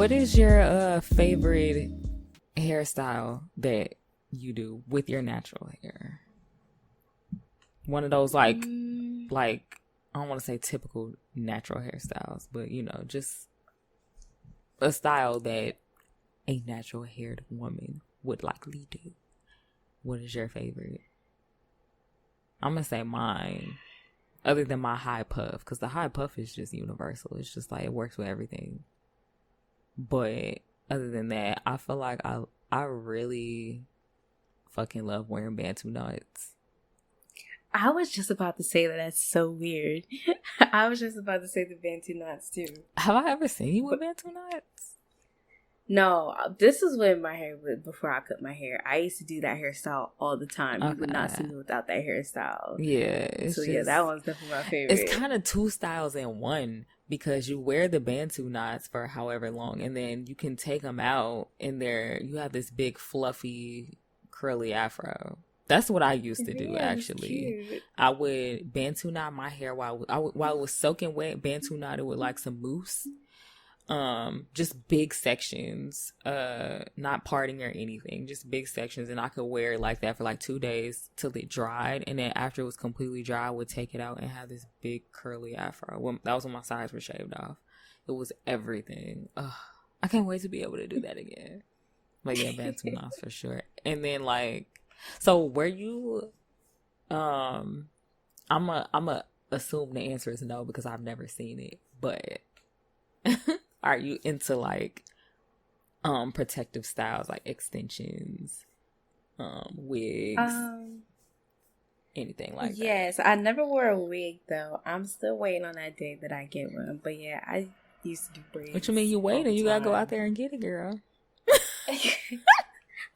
What is your favorite hairstyle that you do with your natural hair? One of those like I don't want to say typical natural hairstyles, but you know, just a style that a natural haired woman would likely do. What is your favorite? I'm gonna say mine, other than my high puff, because the high puff is just universal. It's just like it works with everything. But other than that, I feel like I really fucking love wearing bantu knots. I was just about to say that. That's so weird. I was just about to say the bantu knots too. Have I ever seen you with bantu knots? No, this is when my hair was before I cut my hair. I used to do that hairstyle all the time. You would not see me without that hairstyle. Yeah. Yeah, that one's definitely my favorite. It's kind of two styles in one, because you wear the bantu knots for however long, and then you can take them out, and you have this big fluffy curly afro. That's what I used to do, actually. Cute. I would bantu knot my hair while it was soaking wet. Bantu knot it with like some mousse. Just big sections, not parting or anything, just big sections, and I could wear it like that for like 2 days till it dried, and then after it was completely dry, I would take it out and have this big curly afro. That was when my sides were shaved off. It was everything. I can't wait to be able to do that again. Like, yeah, bantu knots for sure. And then like, so were you, I'm a assume the answer is no because I've never seen it, but are you into like protective styles like extensions, wigs, anything like that? Yes, I never wore a wig though. I'm still waiting on that day that I get one. But yeah, I used to do braids. What you mean you waiting? You gotta go out there and get it, girl.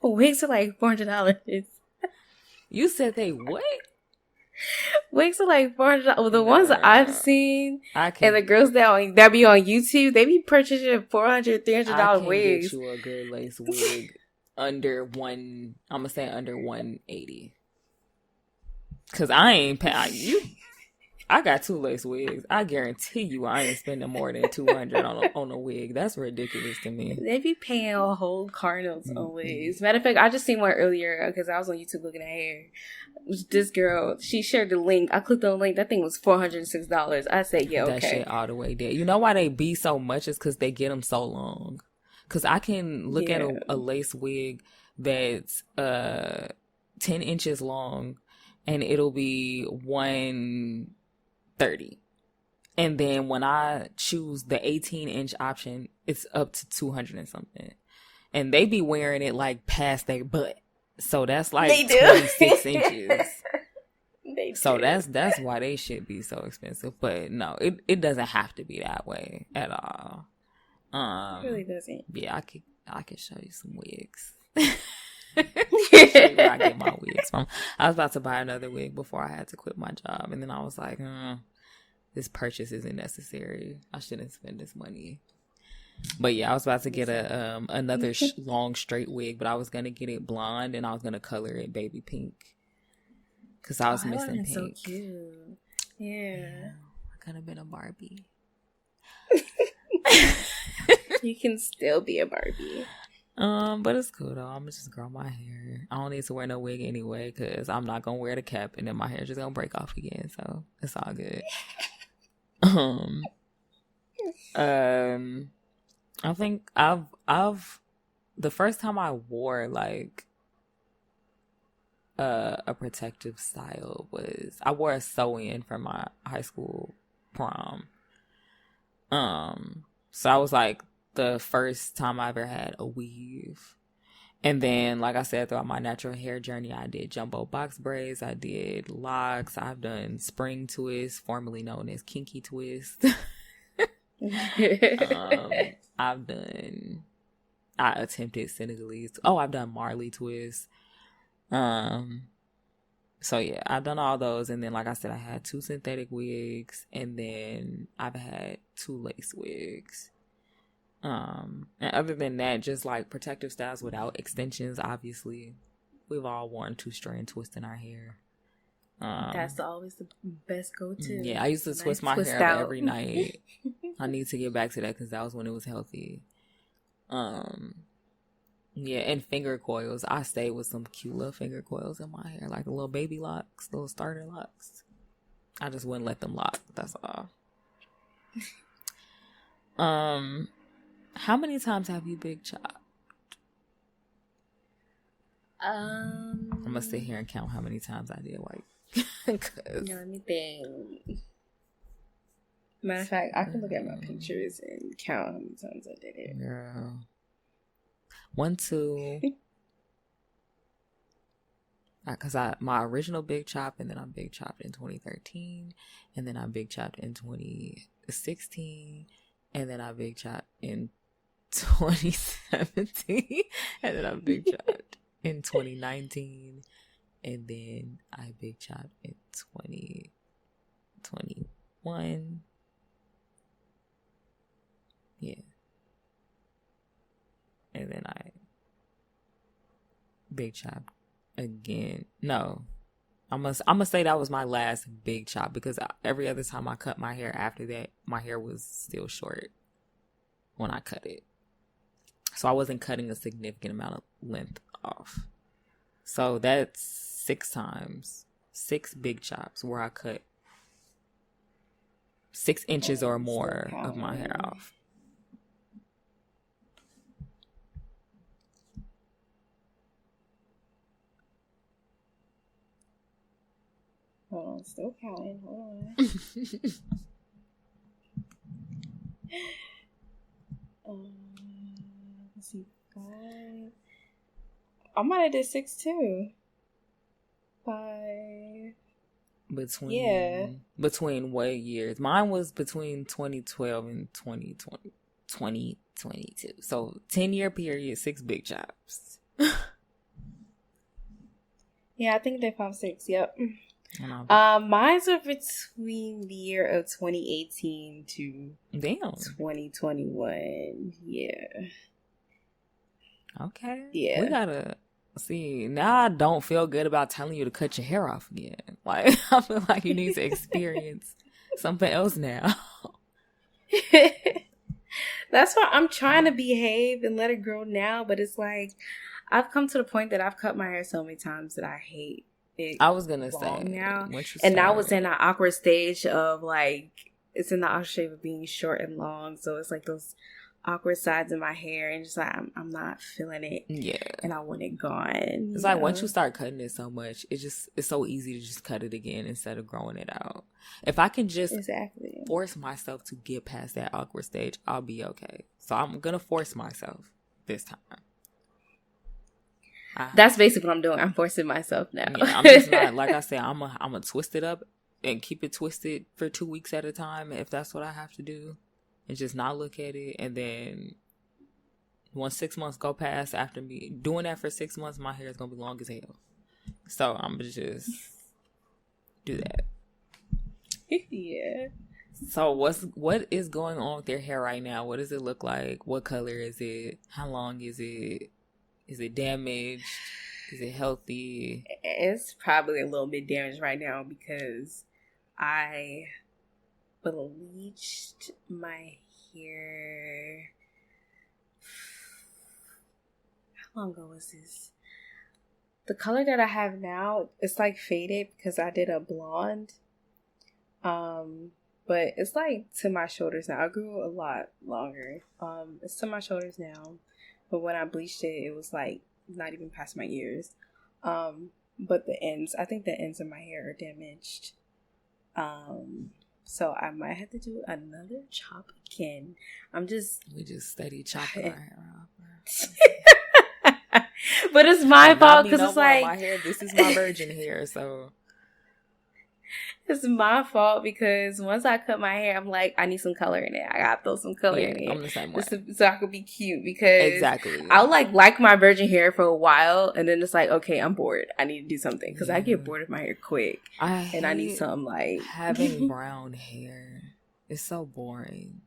Wigs are like $400. You said they what? Wigs are like $400. Well, the ones that I've seen, and the girls that be on YouTube, they be purchasing $400, $300 wigs. Get you a good lace wig under one. I'm gonna say under $180. Cause I ain't paying you. I got 2 lace wigs. I guarantee you, I ain't spending more than $200 on a wig. That's ridiculous to me. They be paying a whole car notes on wigs. Matter of fact, I just seen one earlier because I was on YouTube looking at hair. This girl, she shared the link. I clicked on the link. That thing was $406. I said, yeah, okay. That shit all the way dead. You know why they be so much is because they get them so long. Because I can look at a lace wig that's 10 inches long, and it'll be $130. And then when I choose the 18-inch option, it's up to $200 and something. And they be wearing it like past their butt. So that's like 26 inches. So that's why they should be so expensive. But no, it doesn't have to be that way at all. It really doesn't. Yeah, I could show you some wigs. Show you where I get my wigs from. I was about to buy another wig before I had to quit my job, and then I was like, this purchase isn't necessary. I shouldn't spend this money. But yeah, I was about to get another long straight wig, but I was gonna get it blonde and I was gonna color it baby pink because I was missing pink. So cute. Yeah, I could have been a Barbie. You can still be a Barbie. But it's cool though. I'm gonna just grow my hair. I don't need to wear no wig anyway because I'm not gonna wear the cap and then my hair's just gonna break off again. So it's all good. I think I've the first time I wore like a protective style was I wore a sew-in for my high school prom. So I was like the first time I ever had a weave. And then, like I said, throughout my natural hair journey, I did jumbo box braids, I did locks, I've done spring twists, formerly known as kinky twist. I attempted Senegalese. I've done Marley twist. So yeah, I've done all those. And then, like I said, I had 2 synthetic wigs, and then I've had 2 lace wigs. And other than that, just like protective styles without extensions. Obviously, we've all worn 2-strand twists in our hair. That's always the best go-to. Yeah, I used to twist my hair up every night. I need to get back to that because that was when it was healthy. Yeah, and finger coils. I stayed with some cute little finger coils in my hair, like the little baby locks, little starter locks. I just wouldn't let them lock. That's all. How many times have you big chopped? I'm gonna sit here and count how many times I did white. Let me think. Matter of fact, I can look at my pictures and count how many times I did it. Girl. 1, 2. Because my original big chop, and then I big chopped in 2013, and then I big chopped in 2016, and then I big chopped in 2017, and then I big chopped in 2019, and then I big chopped in 2021. Yeah. And then I big chopped again. No. I'm gonna say that was my last big chop, because every other time I cut my hair after that, my hair was still short when I cut it. So I wasn't cutting a significant amount of length off. So that's 6 times. 6 big chops where I cut 6 inches or more of my hair off. Hold on, still counting. Hold on. Let's see, 5. I might have did 6 too. 5. Between what years? Mine was between 2012 and 2022. So 10-year period, 6 big chops. Yeah, I think they 5, 6. Yep. Mine's are between the year of 2018 to 2021. Yeah. Okay. Yeah. We gotta see. Now I don't feel good about telling you to cut your hair off again. Like, I feel like you need to experience something else now. That's why I'm trying to behave and let it grow now, but it's like I've come to the point that I've cut my hair so many times that I hate it. I was gonna say now, and now it's in an awkward stage of like, it's in the awkward stage of being short and long. So it's like those awkward sides of my hair, and just like I'm not feeling it. Yeah, and I want it gone. It's like once you start cutting it so much, it's so easy to just cut it again instead of growing it out. If I can just force myself to get past that awkward stage, I'll be okay. So I'm gonna force myself this time. That's basically what I'm doing. I'm forcing myself now. Yeah, I'm just not, like I said, I'm gonna twist it up and keep it twisted for 2 weeks at a time if that's what I have to do, and just not look at it. And then once 6 months go past, after me doing that for 6 months, my hair is gonna be long as hell. So I'm gonna just do that. Yeah. So what is going on with your hair right now? What does it look like? What color is it? How long is it? Is it damaged? Is it healthy? It's probably a little bit damaged right now because I bleached my hair. How long ago was this? The color that I have now, it's like faded because I did a blonde. But it's like to my shoulders now. I grew a lot longer. It's to my shoulders now. But when I bleached it, it was like not even past my ears. But the ends, I think the ends of my hair are damaged. So I might have to do another chop again. We just steady chopping our hair off. But it's my fault because it's like my hair. This is my virgin hair, so it's my fault because once I cut my hair, I'm like, I need some color in it. I gotta throw some color in it. I'm the same way. So I could be cute because exactly. I'll like my virgin hair for a while, and then it's like, okay, I'm bored. I need to do something because I get bored of my hair quick, and I need some like having brown hair. It's so boring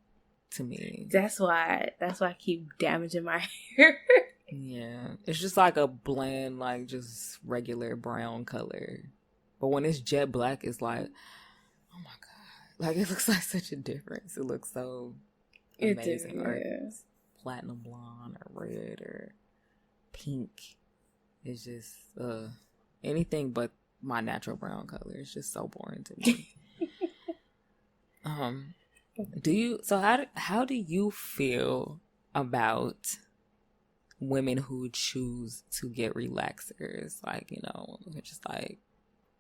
to me. That's why I keep damaging my hair. Yeah, it's just like a bland, like just regular brown color. But when it's jet black, it's like, oh my god! Like it looks like such a difference. It looks so amazing. platinum blonde or red or pink. It's just anything but my natural brown color. It's just so boring to me. How do you feel about women who choose to get relaxers? Like, you know, they're just like,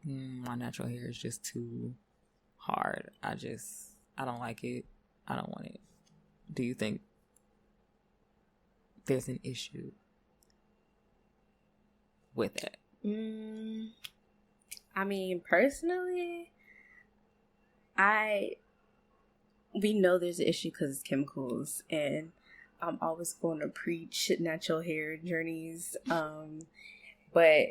my natural hair is just too hard. I don't like it. I don't want it. Do you think there's an issue with it? I mean, personally, we know there's an issue because it's chemicals, and I'm always going to preach natural hair journeys. But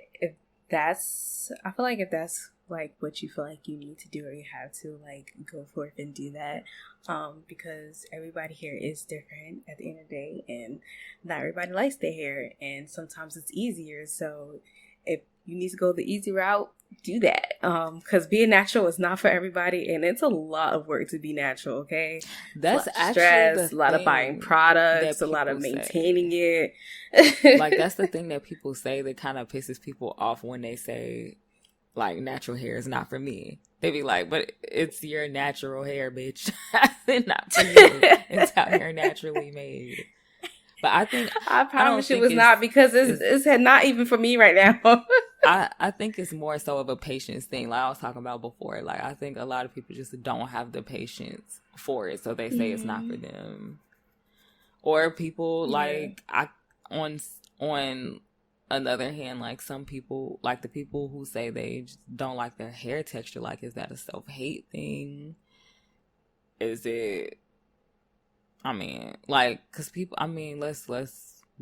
I feel like if that's like what you feel like you need to do or you have to, like, go forth and do that, because everybody here is different at the end of the day, and not everybody likes their hair, and sometimes it's easier. So if you need to go the easy route, do that, because being natural is not for everybody, and it's a lot of work to be natural. Okay, that's actually stress, a lot of buying products, a lot of maintaining it. Like, that's the thing that people say that kind of pisses people off when they say, like, natural hair is not for me. They be like, but it's your natural hair, bitch. It's not for you. It's out here naturally made. But I promise you it was not, because it's not even for me right now. I think it's more so of a patience thing, like I was talking about before. Like, I think a lot of people just don't have the patience for it, so they say it's not for them. Or people, like, on another hand, like, some people, like the people who say they just don't like their hair texture, like, is that a self-hate thing? Is it, I mean, like, because people, I mean, let's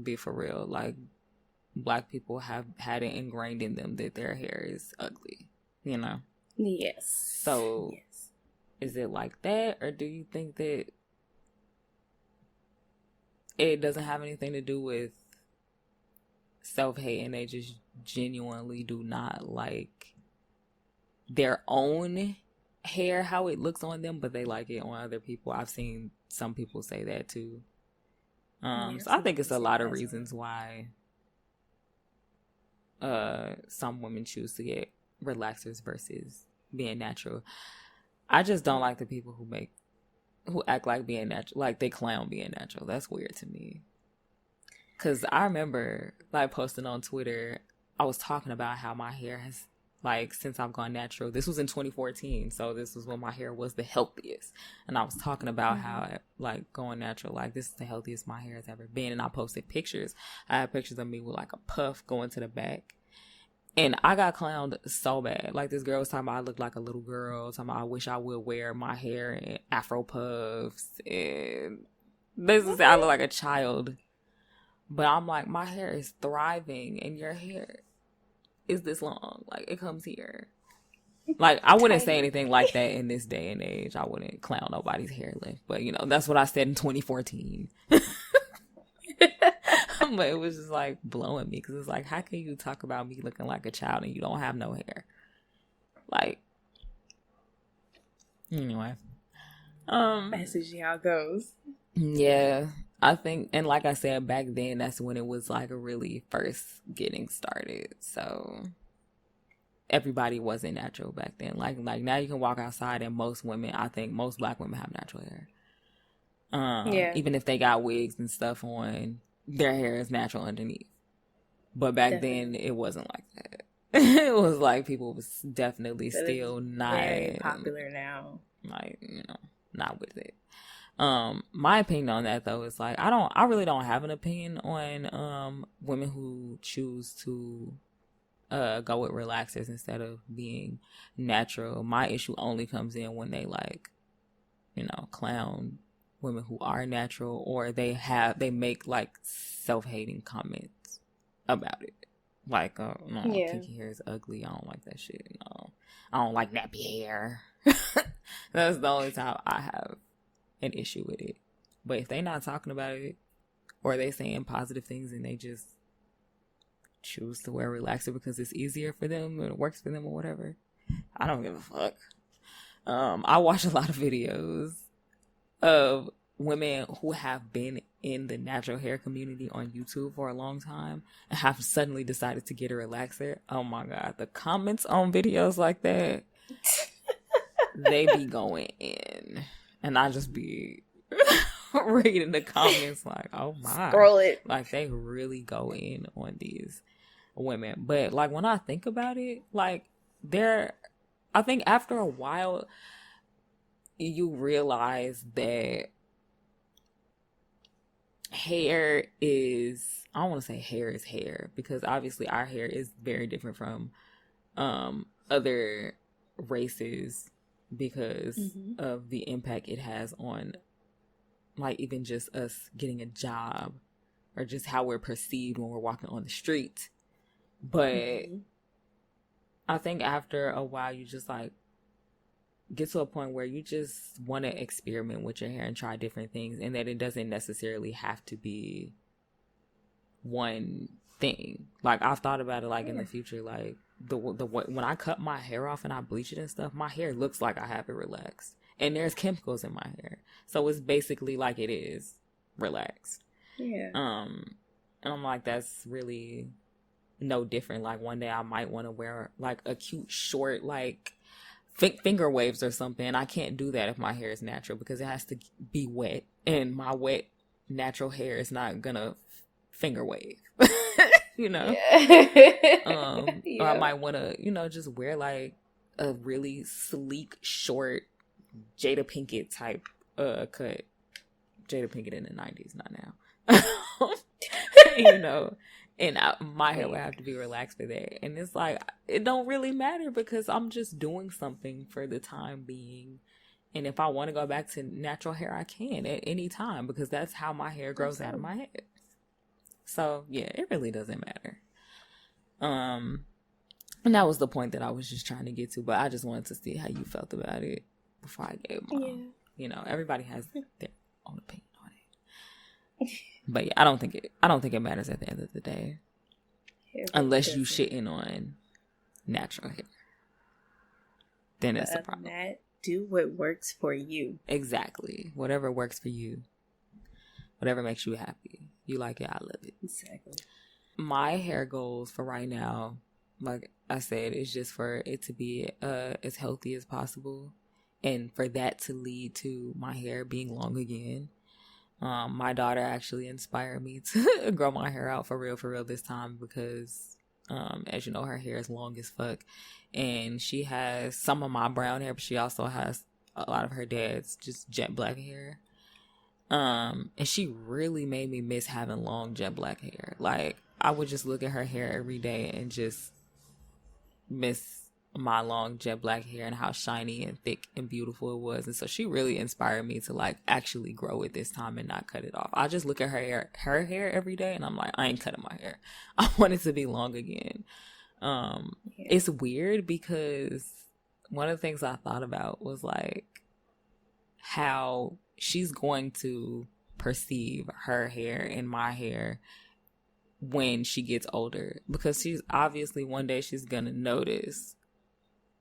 be for real. Like, Black people have had it ingrained in them that their hair is ugly, you know? Yes. So, is it like that? Or do you think that it doesn't have anything to do with self-hate and they just genuinely do not like their own hair, how it looks on them, but they like it on other people? I've seen some people say that too. So I think it's a lot of reasons why some women choose to get relaxers versus being natural. I just don't like the people who act like being natural, like they clown being natural. That's weird to me. Cause I remember, like, posting on Twitter, I was talking about how my hair has, like, since I've gone natural. This was in 2014, so this was when my hair was the healthiest. And I was talking about how, like, going natural, like, this is the healthiest my hair has ever been. And I posted pictures. I had pictures of me with, like, a puff going to the back. And I got clowned so bad. Like, this girl was talking about I look like a little girl. Talking about I wish I would wear my hair in Afro puffs. And this is I look like a child. But I'm like, my hair is thriving and your hair is this long. Like, it comes here. Like, I wouldn't say anything like that in this day and age. I wouldn't clown nobody's hair length. But, you know, that's what I said in 2014. But it was just, like, blowing me. Because it's like, how can you talk about me looking like a child and you don't have no hair? Like, anyway. That's usually how it goes. Yeah. I think, and like I said, back then, that's when it was, like, really first getting started. So everybody wasn't natural back then. Like now you can walk outside and most women, I think most Black women have natural hair. Even if they got wigs and stuff on, their hair is natural underneath. But back then, it wasn't like that. It was like people was definitely still not very popular now. Like, you know, not with it. My opinion on that, though, is like I really don't have an opinion on women who choose to go with relaxers instead of being natural. My issue only comes in when they, like, you know, clown women who are natural, or they make, like, self-hating comments about it. Like, no, kinky hair is ugly. I don't like that shit. No, I don't like nappy hair. That's the only time I have an issue with it. But if they not talking about it, or they saying positive things and they just choose to wear a relaxer because it's easier for them or it works for them or whatever, I don't give a fuck. I watch a lot of videos of women who have been in the natural hair community on YouTube for a long time and have suddenly decided to get a relaxer. Oh my God. The comments on videos like that, they be going in. And I just be reading the comments like, oh my. Scroll it. Like, they really go in on these women. But, like, when I think about it, like, I think after a while, you realize that hair is, I don't want to say hair is hair, because obviously our hair is very different from other races because of the impact it has on, like, even just us getting a job or just how we're perceived when we're walking on the street. But I think after a while, you just, like, get to a point where you just want to experiment with your hair and try different things, and that it doesn't necessarily have to be one thing. Like, I've thought about it, like, in the future, like, when I cut my hair off and I bleach it and stuff, my hair looks like I have it relaxed, and there's chemicals in my hair, so it's basically like it is relaxed. And I'm like, that's really no different. Like, one day I might want to wear, like, a cute short, like, finger waves or something. I can't do that if my hair is natural because it has to be wet, and my wet natural hair is not gonna finger wave. You know. Or I might want to, just wear, like, a really sleek short Jada Pinkett type cut. Jada Pinkett in the 90s, not now. And my hair would have to be relaxed for that. And it's like, it don't really matter because I'm just doing something for the time being. And if I want to go back to natural hair, I can at any time because that's how my hair grows out of my head. So, yeah, it really doesn't matter. And that was the point that I was just trying to get to. But I just wanted to see how you felt about it before I gave mine. Everybody has their own opinion. But yeah, I don't think it matters at the end of the day, unless you shitting on natural hair. Then it's a problem. That, do what works for you. Exactly, whatever works for you, whatever makes you happy. You like it, I love it. Exactly. My hair goals for right now, like I said, is just for it to be as healthy as possible, and for that to lead to my hair being long again. My daughter actually inspired me to grow my hair out for real this time because, as you know, her hair is long as fuck, and she has some of my brown hair, but she also has a lot of her dad's just jet black hair. And she really made me miss having long jet black hair. Like, I would just look at her hair every day and just miss my long jet black hair and how shiny and thick and beautiful it was. And so she really inspired me to, like, actually grow it this time and not cut it off. I just look at her hair every day and I'm like, I ain't cutting my hair. I want it to be long again. It's weird because one of the things I thought about was, like, how she's going to perceive her hair and my hair when she gets older, because she's obviously one day she's gonna notice,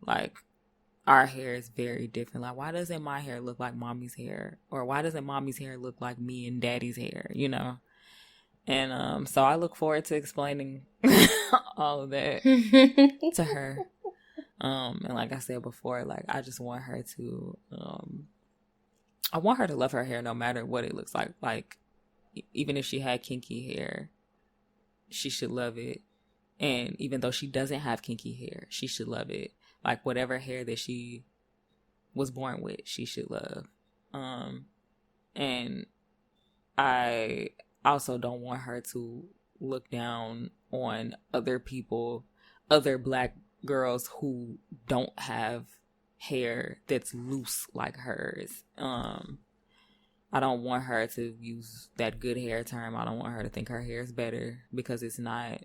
like, our hair is very different. Like, why doesn't my hair look like mommy's hair? Or why doesn't mommy's hair look like me and daddy's hair, And so I look forward to explaining all of that to her. And like I said before, like, I just want her to, I want her to love her hair no matter what it looks like. Like, even if she had kinky hair, she should love it. And even though she doesn't have kinky hair, she should love it. Like, whatever hair that she was born with, she should love. And I also don't want her to look down on other people, other black girls who don't have hair that's loose like hers. I don't want her to use that good hair term. I don't want her to think her hair is better because it's not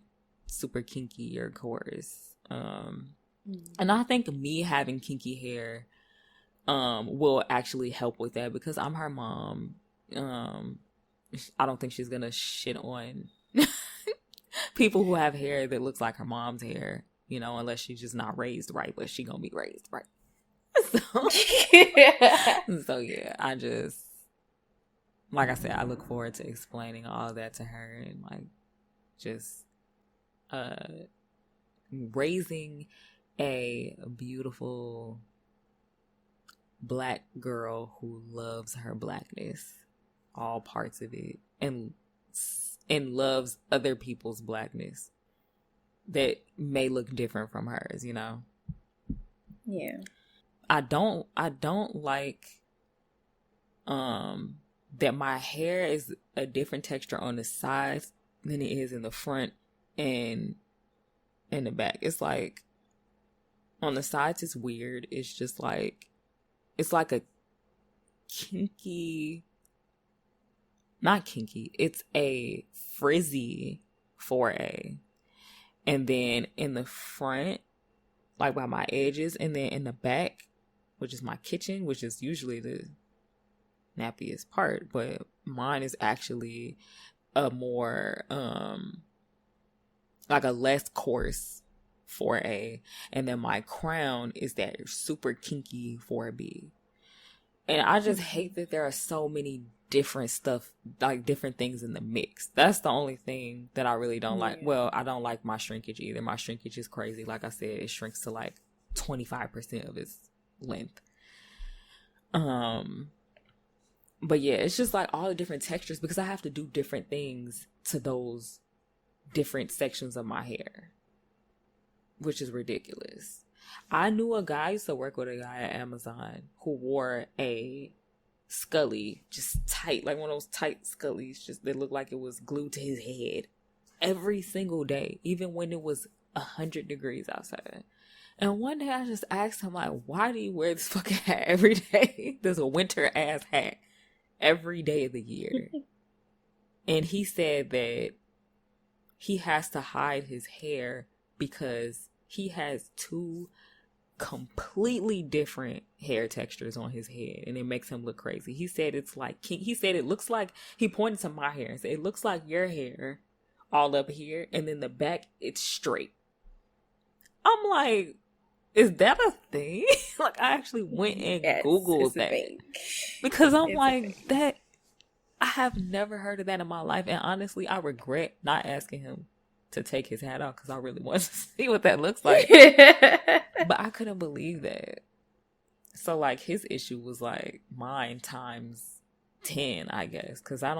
super kinky or coarse. And I think me having kinky hair will actually help with that because I'm her mom. I don't think she's gonna shit on people who have hair that looks like her mom's hair, unless she's just not raised right, but she gonna be raised right. So yeah, I just like I said, I look forward to explaining all that to her and like just raising a beautiful Black girl who loves her Blackness, all parts of it, and loves other people's Blackness that may look different from hers, you know. Yeah. I don't like that my hair is a different texture on the sides than it is in the front and in the back. It's like on the sides it's weird. It's just like it's like a kinky, not kinky, it's a frizzy 4A. And then in the front, like by my edges, and then in the back, which is my kitchen, which is usually the nappiest part, but mine is actually a more, like a less coarse 4A. And then my crown is that super kinky 4B. And I just hate that there are so many different stuff, like different things in the mix. That's the only thing that I really don't like. Well, I don't like my shrinkage either. My shrinkage is crazy. Like I said, it shrinks to like 25% of its length. But yeah, it's just like all the different textures because I have to do different things to those different sections of my hair, which is ridiculous. I knew a guy, I used to work with a guy at Amazon who wore a Scully, just tight, like one of those tight Scullies, just that looked like it was glued to his head every single day, even when it was 100 degrees outside. And one day I just asked him, like, why do you wear this fucking hat every day? This a winter ass hat every day of the year. And he said that he has to hide his hair because he has two completely different hair textures on his head and it makes him look crazy. He said it's like, he said it looks like, he pointed to my hair and said it looks like your hair all up here and then the back it's straight. I'm like, is that a thing? Like I actually went and Googled that because I'm like, that I have never heard of that in my life, and honestly I regret not asking him to take his hat off because I really wanted to see what that looks like. But I couldn't believe that. So like his issue was like mine times 10, I guess, because I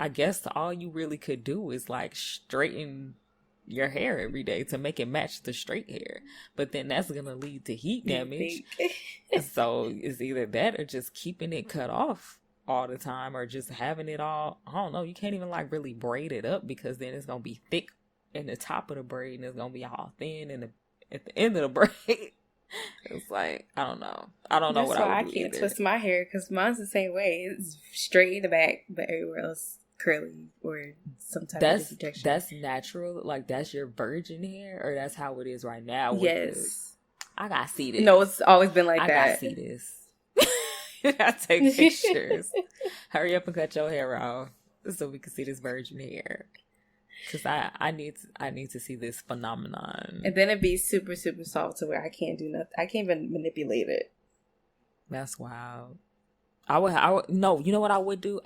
guess all you really could do is like straighten your hair every day to make it match the straight hair, but then that's gonna lead to heat damage. So it's either that or just keeping it cut off all the time or just having it all, I don't know, you can't even like really braid it up because then it's gonna be thick in the top of the braid and it's gonna be all thin and at the end of the braid. It's like I don't know what I would do. That's why I can't twist my hair because mine's the same way. It's straight in the back but everywhere else curly or some type of different texture. That's natural, like that's your virgin hair or that's how it is right now? Yes. I gotta see this. No, it's always been like that. I gotta see this. I take pictures. Hurry up and cut your hair off so we can see this virgin hair. Because I need to see this phenomenon. And then it'd be super, super soft to where I can't do nothing. I can't even manipulate it. That's wild. I would no, you know what I would do?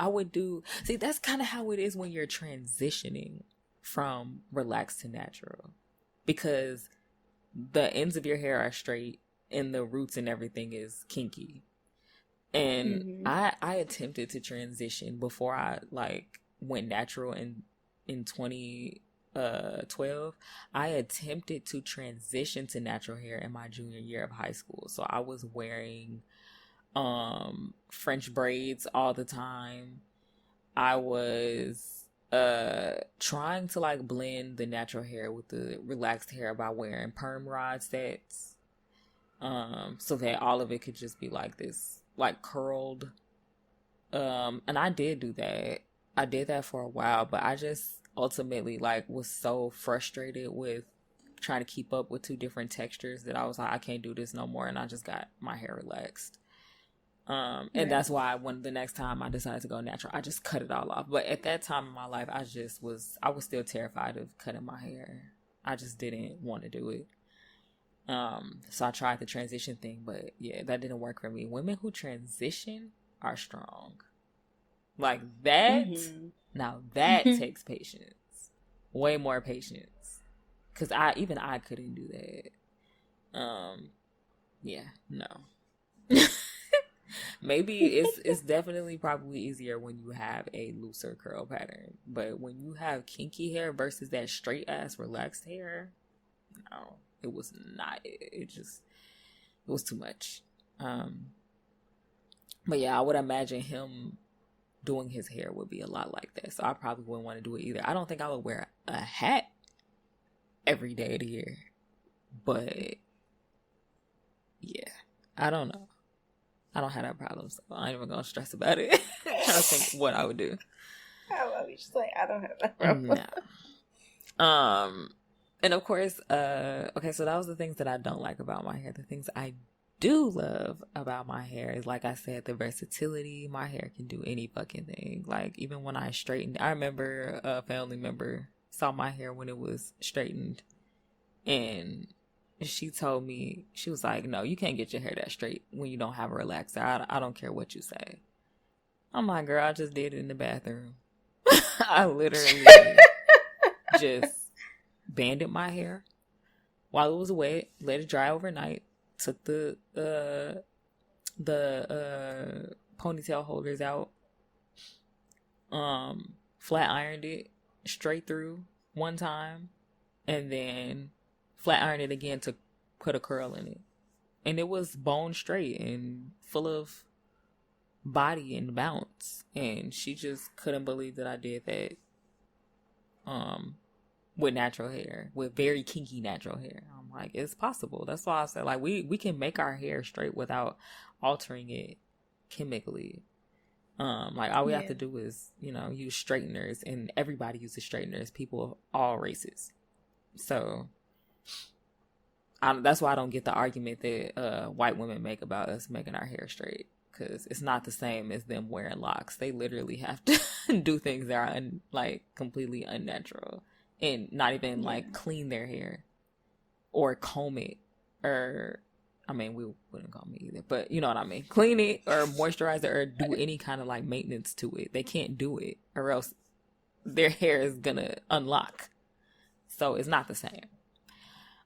See, that's kind of how it is when you're transitioning from relaxed to natural. Because the ends of your hair are straight and the roots and everything is kinky. And I attempted to transition before I like went natural in 2012. I attempted to transition to natural hair in my junior year of high school. So I was wearing French braids all the time. I was trying to like blend the natural hair with the relaxed hair by wearing perm rod sets. So that all of it could just be like this, like curled. And I did do that. I did that for a while, but I just ultimately like was so frustrated with trying to keep up with two different textures that I was like, I can't do this no more. And I just got my hair relaxed. And that's why when the next time I decided to go natural, I just cut it all off. But at that time in my life, I was still terrified of cutting my hair. I just didn't want to do it. So I tried the transition thing, but yeah, that didn't work for me. Women who transition are strong. Like that. Mm-hmm. Now that takes patience. Way more patience. Cause I couldn't do that. Yeah, no. Maybe it's definitely probably easier when you have a looser curl pattern. But when you have kinky hair versus that straight ass relaxed hair, no, it was not. It was too much. But yeah, I would imagine him doing his hair would be a lot like that. So I probably wouldn't want to do it either. I don't think I would wear a hat every day of the year. But yeah, I don't know. I don't have that problem, so I ain't even gonna stress about it. Trying to think what I would do. I love you. She's like, I don't have that problem. No. And of course, okay, so that was the things that I don't like about my hair. The things I do love about my hair is, like I said, the versatility. My hair can do any fucking thing. Like, even when I straightened, I remember a family member saw my hair when it was straightened, and she told me, she was like, no, you can't get your hair that straight when you don't have a relaxer. I don't care what you say. I'm like, girl, I just did it in the bathroom. I literally just banded my hair while it was wet, let it dry overnight, took the ponytail holders out, flat ironed it straight through one time, and then flat ironed it again to put a curl in it. And it was bone straight and full of body and bounce. And she just couldn't believe that I did that with natural hair, with very kinky natural hair. I'm like, it's possible. That's why I said, like, we can make our hair straight without altering it chemically. Like, all we have to do is, use straighteners, and everybody uses straighteners, people of all races. So that's why I don't get the argument that white women make about us making our hair straight, because it's not the same as them wearing locks. They literally have to do things that are completely unnatural, and not even like clean their hair or comb it, or I mean, we wouldn't comb it either, but you know what I mean, clean it or moisturize it or do any kind of like maintenance to it. They can't do it, or else their hair is gonna unlock. So it's not the same.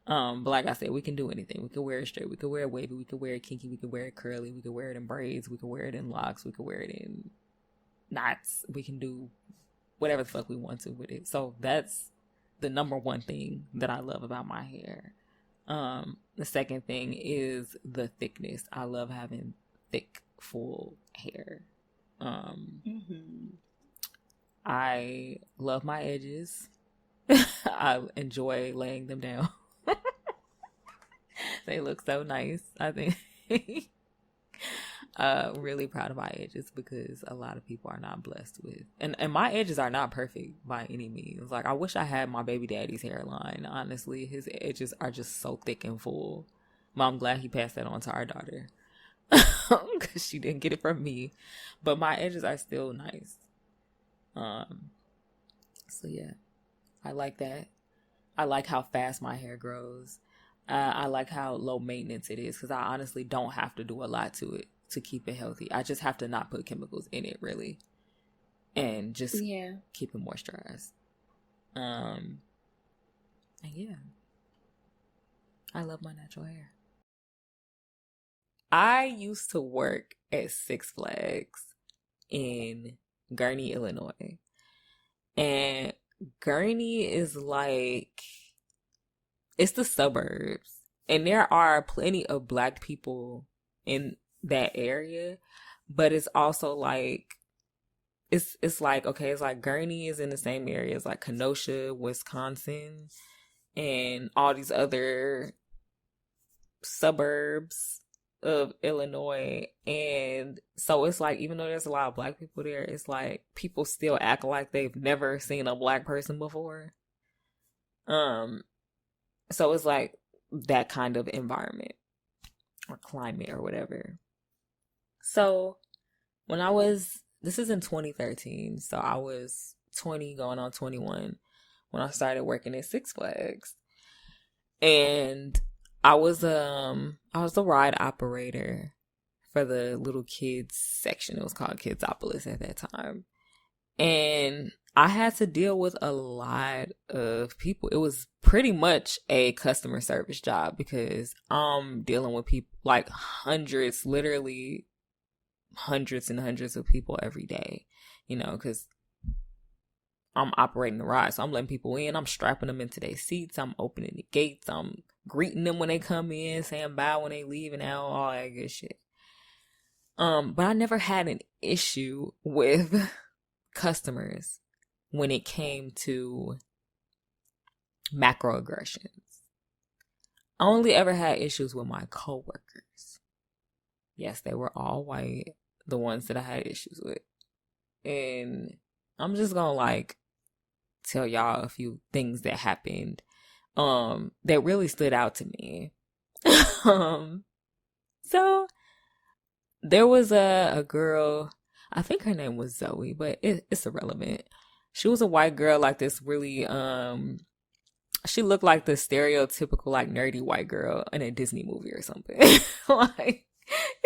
But like I said, we can do anything. We can wear it straight. We can wear it wavy. We can wear it kinky. We can wear it curly. We can wear it in braids. We can wear it in locks. We can wear it in knots. We can do whatever the fuck we want to with it. So that's the number one thing that I love about my hair. The second thing is the thickness. I love having thick, full hair. I love my edges. I enjoy laying them down. They look so nice, I think. Really proud of my edges, because a lot of people are not blessed with, and my edges are not perfect by any means. Like, I wish I had my baby daddy's hairline. Honestly, his edges are just so thick and full. But I'm glad he passed that on to our daughter, because she didn't get it from me. But my edges are still nice. So yeah, I like that. I like how fast my hair grows. I like how low maintenance it is, because I honestly don't have to do a lot to it to keep it healthy. I just have to not put chemicals in it, really, and just keep it moisturized. And yeah, I love my natural hair. I used to work at Six Flags in Gurnee, Illinois, and Gurnee is like, it's the suburbs, and there are plenty of Black people in that area, but it's also like, it's like, okay, it's like Gurnee is in the same area as like Kenosha, Wisconsin, and all these other suburbs of Illinois. And so it's like, even though there's a lot of Black people there, it's like people still act like they've never seen a Black person before. So it's like that kind of environment or climate or whatever. So when this is in 2013, so I was 20 going on 21 when I started working at Six Flags. And I was a ride operator for the little kids section. It was called Kidsopolis at that time. And I had to deal with a lot of people. It was pretty much a customer service job because I'm dealing with people like hundreds, literally hundreds and hundreds of people every day, because I'm operating the ride. So I'm letting people in. I'm strapping them into their seats. I'm opening the gates. I'm greeting them when they come in, saying bye when they leave and out, all that good shit. But I never had an issue with customers when it came to macroaggressions. I only ever had issues with my coworkers. Yes, they were all white, the ones that I had issues with. And I'm just gonna tell y'all a few things that happened that really stood out to me. So there was a girl, I think her name was Zoe, but it's irrelevant. She was a white girl, like this really, she looked like the stereotypical, nerdy white girl in a Disney movie or something.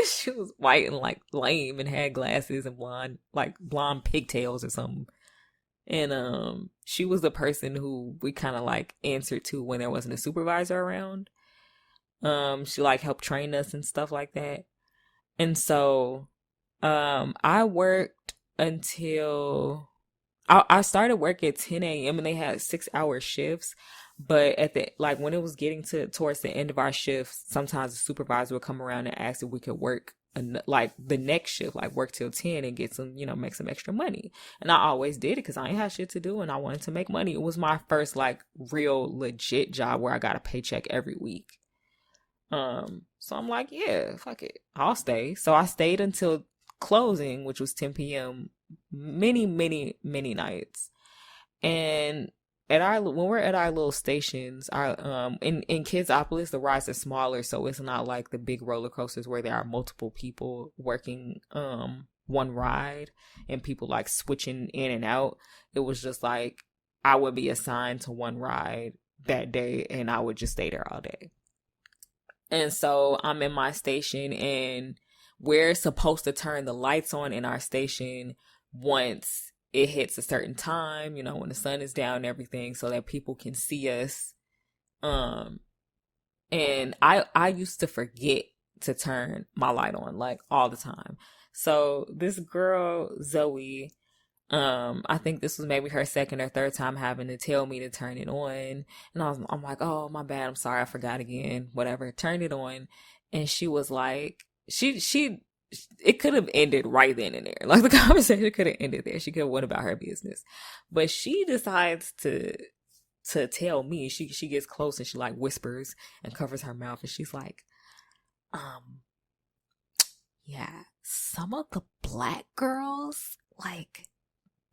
She was white and, lame and had glasses and blonde pigtails or something. And, she was the person who we kind of, answered to when there wasn't a supervisor around. She, helped train us and stuff like that. And so, I worked until I started work at 10 a.m. and they had 6-hour shifts. But at the when it was getting towards the end of our shifts, sometimes the supervisor would come around and ask if we could work the next shift, work till 10 and get some, make some extra money. And I always did it because I ain't had shit to do and I wanted to make money. It was my first real legit job where I got a paycheck every week. So I'm like, yeah, fuck it, I'll stay. So I stayed until closing, which was 10 p.m. many nights. And when we're at our little stations, our in Kidsopolis, the rides are smaller, so it's not like the big roller coasters where there are multiple people working one ride and people switching in and out. It was just I would be assigned to one ride that day and I would just stay there all day. And so I'm in my station and we're supposed to turn the lights on in our station once it hits a certain time, when the sun is down and everything, so that people can see us. And I used to forget to turn my light on all the time. So this girl, Zoe, I think this was maybe her second or third time having to tell me to turn it on. And I'm like, oh, my bad. I'm sorry. I forgot again. Whatever. Turned it on. And she was like, it could have ended right then and there. The conversation could have ended there. She could have went about her business. But she decides to tell me. She gets close and she whispers and covers her mouth. And she's like, yeah, some of the black girls,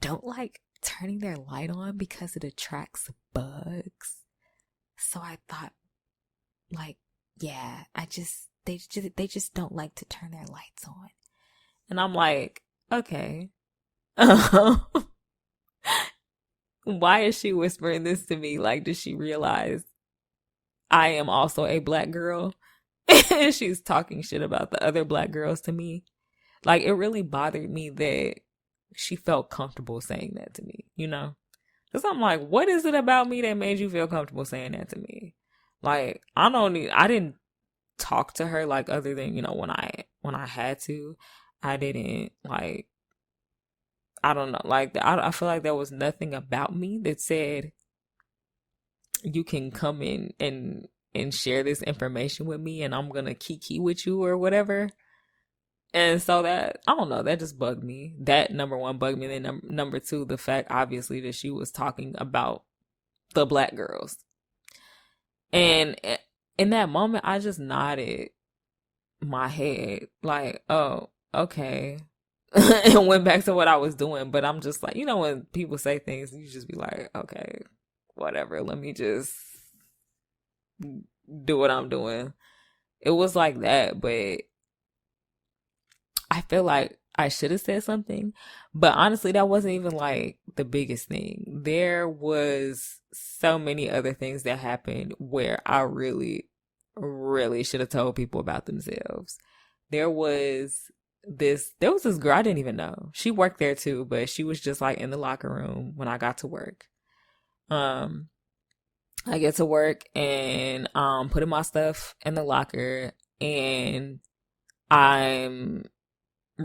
don't turning their light on because it attracts bugs. So I thought, yeah, they just don't like to turn their lights on. And I'm like, okay. Why is she whispering this to me? Does she realize I am also a black girl? And she's talking shit about the other black girls to me. It really bothered me that she felt comfortable saying that to me, Because I'm like, what is it about me that made you feel comfortable saying that to me? I didn't talk to her other than, when I had to. I didn't I don't know, I feel like there was nothing about me that said you can come in and share this information with me and I'm gonna kiki with you or whatever. And so that, I don't know, that just bugged me. That number one bugged me. Then number two, the fact obviously that she was talking about the black girls. And in that moment, I just nodded my head oh, okay. And went back to what I was doing. But I'm just when people say things, you just be like, okay, whatever. Let me just do what I'm doing. It was like that, but I feel like I should have said something, but honestly, that wasn't even the biggest thing. There was so many other things that happened where I really, really should have told people about themselves. there was this girl I didn't even know. She worked there too, but she was just like in the locker room when I got to work. Um, I get to work and putting my stuff in the locker, and I'm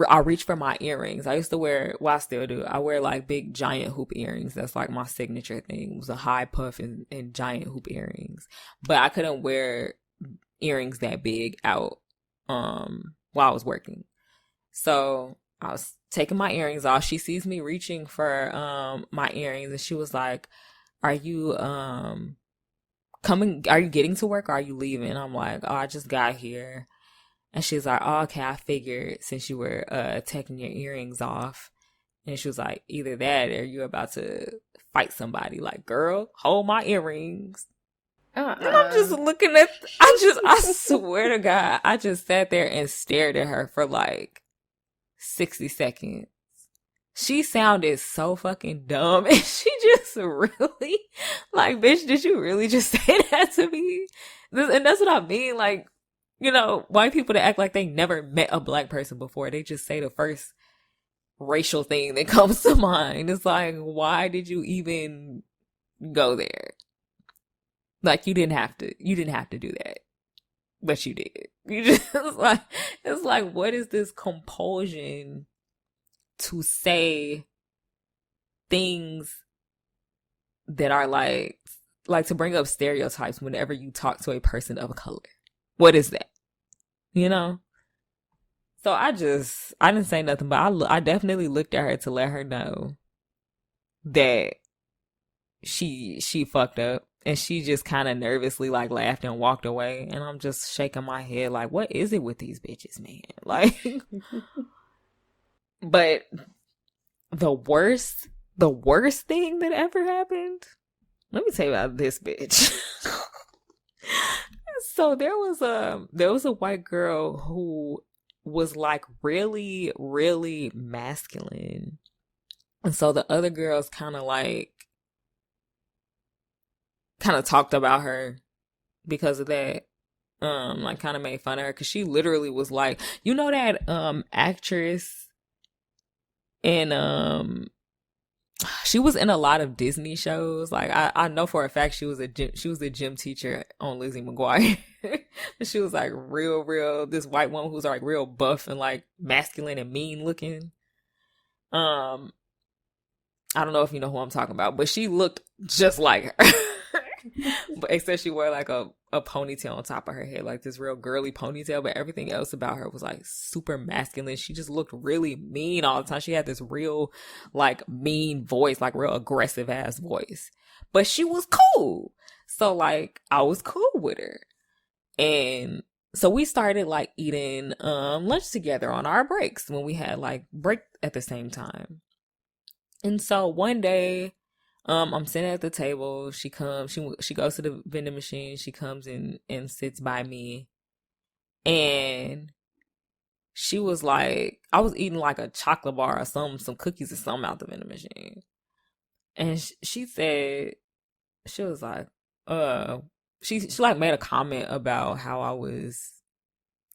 I reach for my earrings. I used to wear, well, I still do. I wear like big giant hoop earrings. That's like my signature thing. It was a high puff and giant hoop earrings. But I couldn't wear earrings that big out while I was working. So I was taking my earrings off. She sees me reaching for my earrings, and she was like, "Are you coming? Are you getting to work or are you leaving?" And I'm like, "Oh, I just got here." And she's like, "Oh, okay, I figured since you were taking your earrings off." And she was like, "Either that or you're about to fight somebody." Like, girl, hold my earrings. And I'm just looking at, I swear to God, I just sat there and stared at her for like 60 seconds. She sounded so fucking dumb. And she just really, like, bitch, did you really just say that to me? And that's what I mean. Like, you know, white people that act like they never met a black person before, they just say the first racial thing that comes to mind. It's like, why did you even go there? Like, you didn't have to do that, but you did. You just, it's like, what is this compulsion to say things that are like to bring up stereotypes whenever you talk to a person of color? What is that? You know? So I didn't say nothing, but I definitely looked at her to let her know that she fucked up, and she just kind of nervously like laughed and walked away. And I'm just shaking my head like, what is it with these bitches, man? Like, but the worst thing that ever happened, let me tell you about this bitch. So there was a white girl who was like really, really masculine. And so the other girls kind of talked about her because of that. Like kind of made fun of her because she literally was like, you know that actress, and she was in a lot of Disney shows. Like I know for a fact she was a gym teacher on Lizzie McGuire. She was like real this white woman who's like real buff and like masculine and mean looking. I don't know if you know who I'm talking about, but she looked just like her. But except she wore like a ponytail on top of her head, like this real girly ponytail, but everything else about her was like super masculine. She just looked really mean all the time. She had this real like mean voice, like real aggressive ass voice. But she was cool. So like I was cool with her. And so we started like eating lunch together on our breaks when we had like break at the same time. And so one day, I'm sitting at the table. She comes. She goes to the vending machine. She comes in and sits by me, and she was like, I was eating like a chocolate bar or some cookies or something out the vending machine, and she said, she was like, she like made a comment about how I was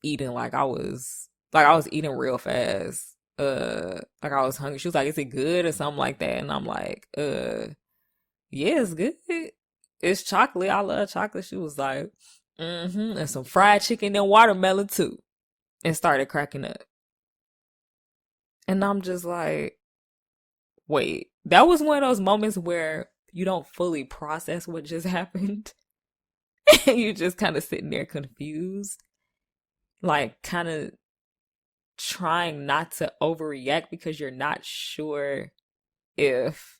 eating, like I was eating real fast. Like I was hungry. She was like, "Is it good?" or something like that. And I'm like, yeah, it's good. It's chocolate. I love chocolate. She was like, and some fried chicken and watermelon too. And started cracking up. And I'm just like, wait, that was one of those moments where you don't fully process what just happened. And you just kind of sitting there confused. Like kind of trying not to overreact because you're not sure if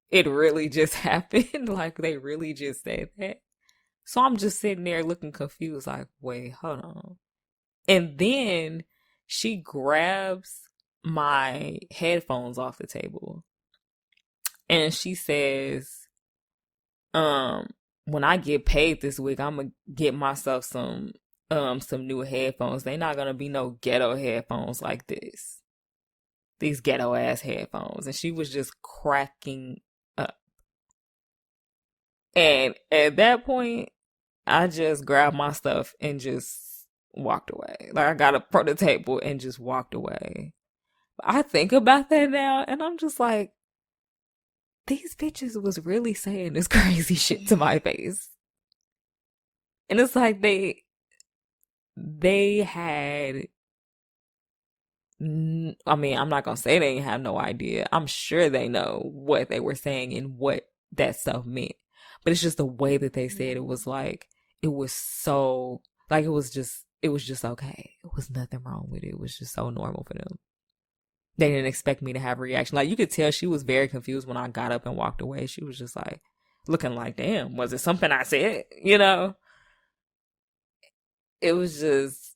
it really just happened. Like they really just said that. So I'm just sitting there looking confused, like, wait, hold on. And then she grabs my headphones off the table and she says, when I get paid this week, I'm gonna get myself some new headphones. They not gonna be no ghetto headphones like this. These ghetto ass headphones. And she was just cracking up. And at that point, I just grabbed my stuff and just walked away. Like, I got up from the table and just walked away. I think about that now, and I'm just like, these bitches was really saying this crazy shit to my face. And it's like they had, I mean, I'm not gonna say they have no idea. I'm sure they know what they were saying and what that stuff meant. But it's just the way that they said it was like, it was so, like, it was just okay. It was nothing wrong with it. It was just so normal for them. They didn't expect me to have a reaction. Like, you could tell she was very confused when I got up and walked away. She was just like, looking like, damn, was it something I said? You know? It was just,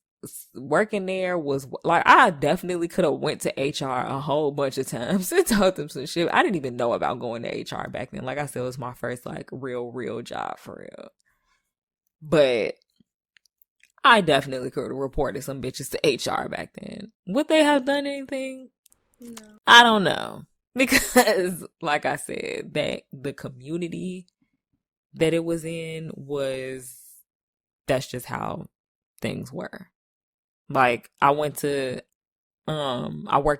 working there was like, I definitely could have went to HR a whole bunch of times and told them some shit. I didn't even know about going to HR back then. Like I said, it was my first like real job for real. But I definitely could have reported some bitches to HR back then. Would they have done anything? No. I don't know. Because like I said, that the community that it was in was, that's just how things were. Like, I worked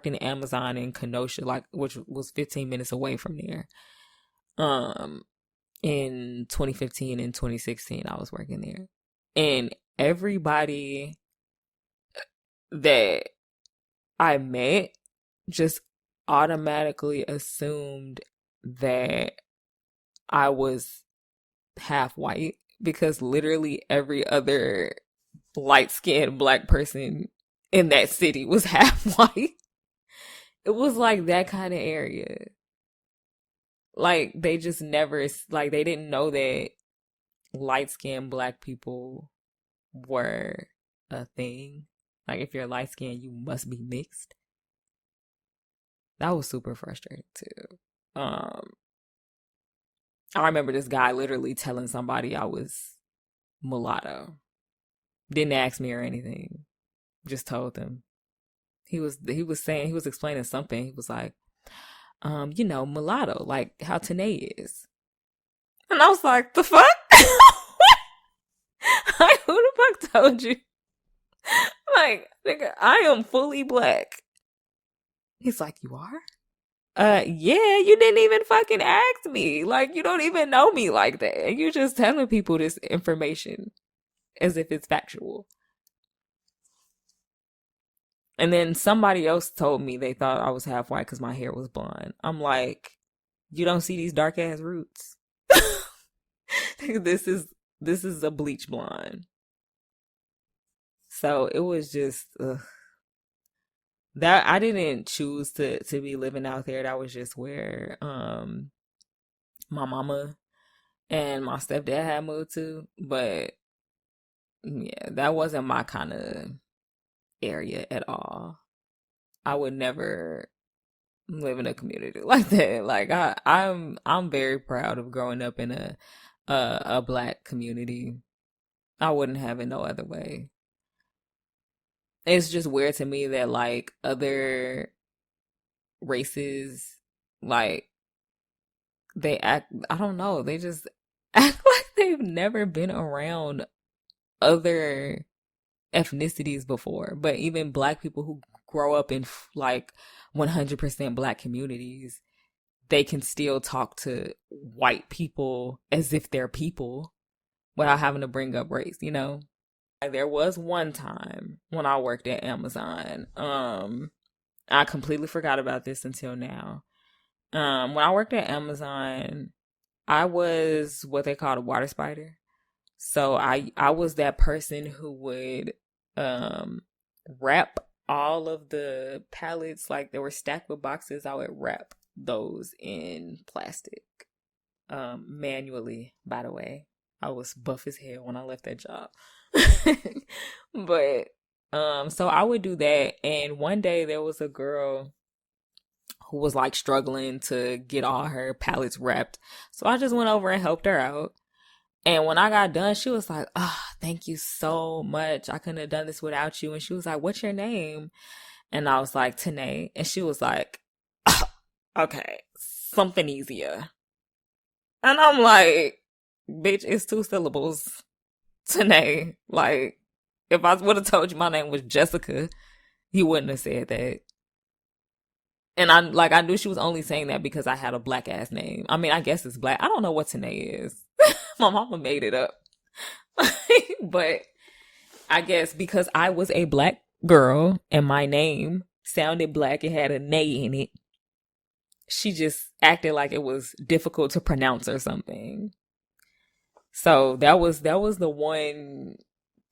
in Amazon in Kenosha, like, which was 15 minutes away from there. In 2015 and 2016, I was working there. And everybody that I met just automatically assumed that I was half white, because literally every other light-skinned black person in that city was half white. It was like that kind of area. Like, they just never, like, they didn't know that light-skinned black people were a thing. Like, if you're light-skinned, you must be mixed. That was super frustrating too. I remember this guy literally telling somebody I was mulatto. Didn't ask me or anything. Just told them. He was explaining something. He was like, mulatto, like how Tanae is. And I was like, the fuck? Like, who the fuck told you? Like, nigga, I am fully black. He's like, you are? Yeah, you didn't even fucking ask me. Like, you don't even know me like that. And you're just telling people this information as if it's factual. And then somebody else told me they thought I was half white because my hair was blonde. I'm like, you don't see these dark ass roots. This is a bleach blonde. So it was just that I didn't choose to be living out there. That was just where my mama and my stepdad had moved to. But yeah, that wasn't my kind of area at all. I would never live in a community like that. Like, I'm very proud of growing up in a black community. I wouldn't have it no other way. It's just weird to me that like other races, like, they act, I don't know, they just act like they've never been around other ethnicities before. But even black people who grow up in like 100% black communities, they can still talk to white people as if they're people without having to bring up race, you know? There was one time when I worked at Amazon. I completely forgot about this until now. When I worked at Amazon, I was what they called a water spider. So I was that person who would wrap all of the pallets, like they were stacked with boxes. I would wrap those in plastic, manually, by the way. I was buff as hell when I left that job. But so I would do that, and one day there was a girl who was like struggling to get all her pallets wrapped. So I just went over and helped her out. And when I got done, she was like, "Oh, thank you so much. I couldn't have done this without you." And she was like, "What's your name?" And I was like, "Tanae." And she was like, "Oh, okay, something easier." And I'm like, bitch, it's 2 syllables. Tanae. Like, If I would have told you my name was Jessica, you wouldn't have said that. And I knew she was only saying that because I had a black ass name. I mean, I guess it's black. I don't know what Tanae is. My mama made it up. But I guess because I was a black girl and my name sounded black and had a nay in it, she just acted like it was difficult to pronounce or something. So that was the one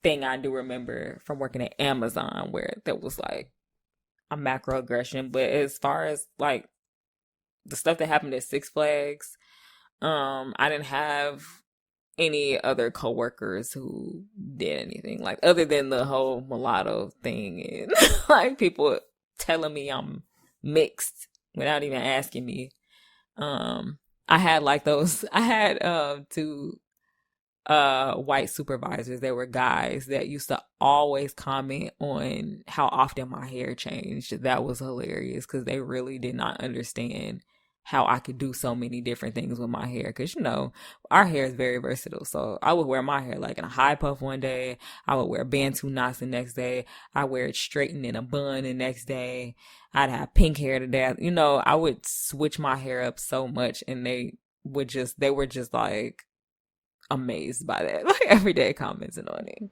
thing I do remember from working at Amazon where there was like a macroaggression. But as far as like the stuff that happened at Six Flags, I didn't have any other coworkers who did anything like other than the whole mulatto thing and like people telling me I'm mixed without even asking me. I had like those. I had two white supervisors. They were guys that used to always comment on how often my hair changed. That was hilarious because they really did not understand how I could do so many different things with my hair. Because, you know, our hair is very versatile. So I would wear my hair like in a high puff one day. I would wear Bantu knots the next day. I wear it straightened in a bun the next day. I'd have pink hair to death. You know, I would switch my hair up so much and they were just like amazed by that. Like everyday commenting on it.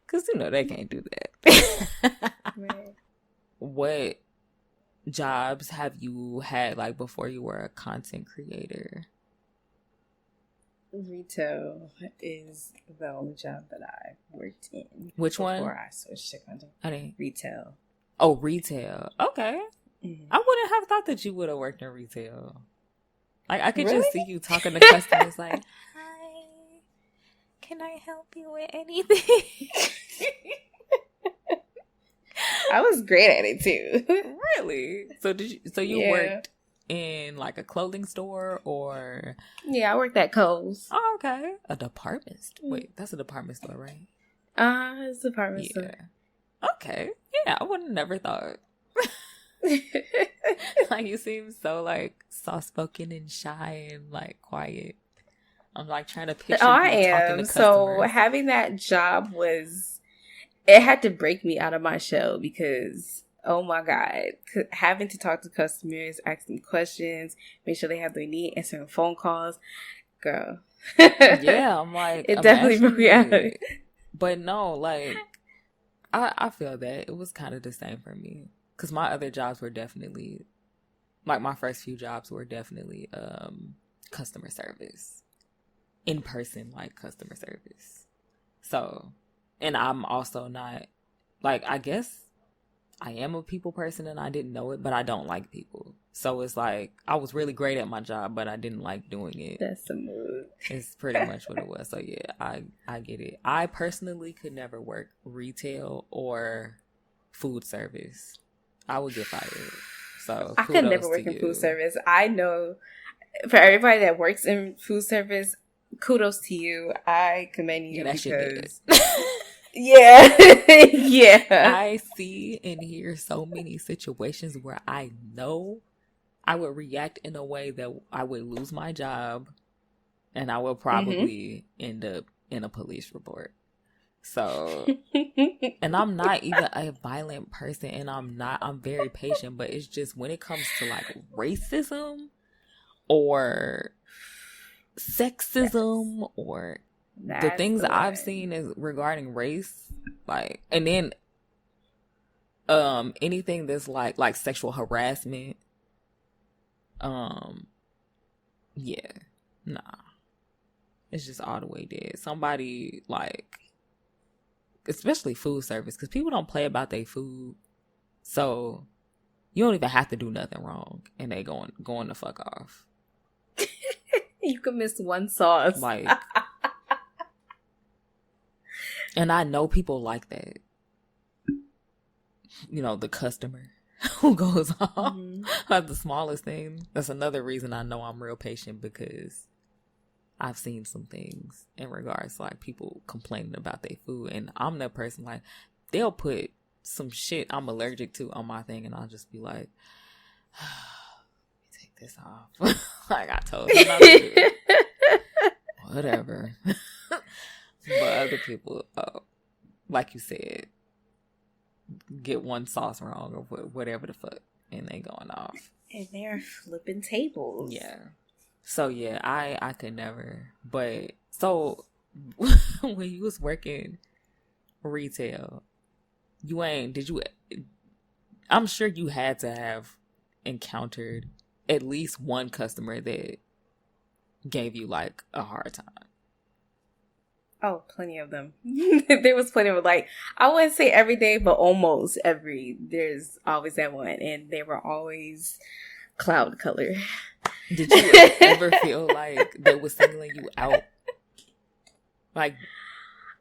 Because, you know, they can't do that. Right. What jobs have you had like before you were a content creator? Retail is the only job that I worked in. Which one? Before I switched to content. I didn't. Retail. Oh, retail. Okay. Mm-hmm. I wouldn't have thought that you would have worked in retail. Like I could Really? just see you talking to customers like, "Hi, can I help you with anything?" I was great at it too. Really? So you worked in like a clothing store or? Yeah, I worked at Kohl's. Oh, okay. A department store. Wait, that's a department store, right? It's a department store. Okay. Yeah, I would have never thought. Like you seem so like soft spoken and shy and like quiet. I'm like trying to picture you I talking am. to customers. So having that job it had to break me out of my shell because, oh my God, having to talk to customers, ask them questions, make sure they have their need, answering phone calls, girl. Yeah, I'm like, it definitely broke me out. But no, like, I feel that it was kind of the same for me because my other jobs were definitely, like, my first few jobs were definitely customer service, in person, like customer service. So. And I'm also not, like, I guess I am a people person and I didn't know it, but I don't like people. So it's like, I was really great at my job, but I didn't like doing it. That's the mood. It's pretty much what it was. So yeah, I get it. I personally could never work retail or food service. I would get fired. So I could never work in food service. I know for everybody that works in food service, kudos to you. I commend you because... Yeah. Yeah. I see and hear so many situations where I know I would react in a way that I would lose my job and I would probably end up in a police report. So, and I'm not even a violent person and I'm very patient, but it's just when it comes to like racism or sexism or the things that I've seen is regarding race, like, and then anything that's like sexual harassment, yeah, nah, it's just all the way dead. Somebody like, especially food service, because people don't play about their food, so you don't even have to do nothing wrong, and they going the fuck off. You can miss one sauce, like. And I know people like that. You know, the customer who goes off at the smallest thing. That's another reason I know I'm real patient because I've seen some things in regards to like people complaining about their food. And I'm that person like, they'll put some shit I'm allergic to on my thing and I'll just be like, take this off. Like I told them not to do it. Whatever. But other people, like you said, get one sauce wrong or whatever the fuck, and they going off. And they're flipping tables. Yeah. So yeah, I could never. But so when you was working retail, I'm sure you had to have encountered at least one customer that gave you like a hard time. Oh, plenty of them. There was plenty of, like, I wouldn't say every day, but almost there's always that one. And they were always cloud color. Did you ever feel like they were singling you out? Like,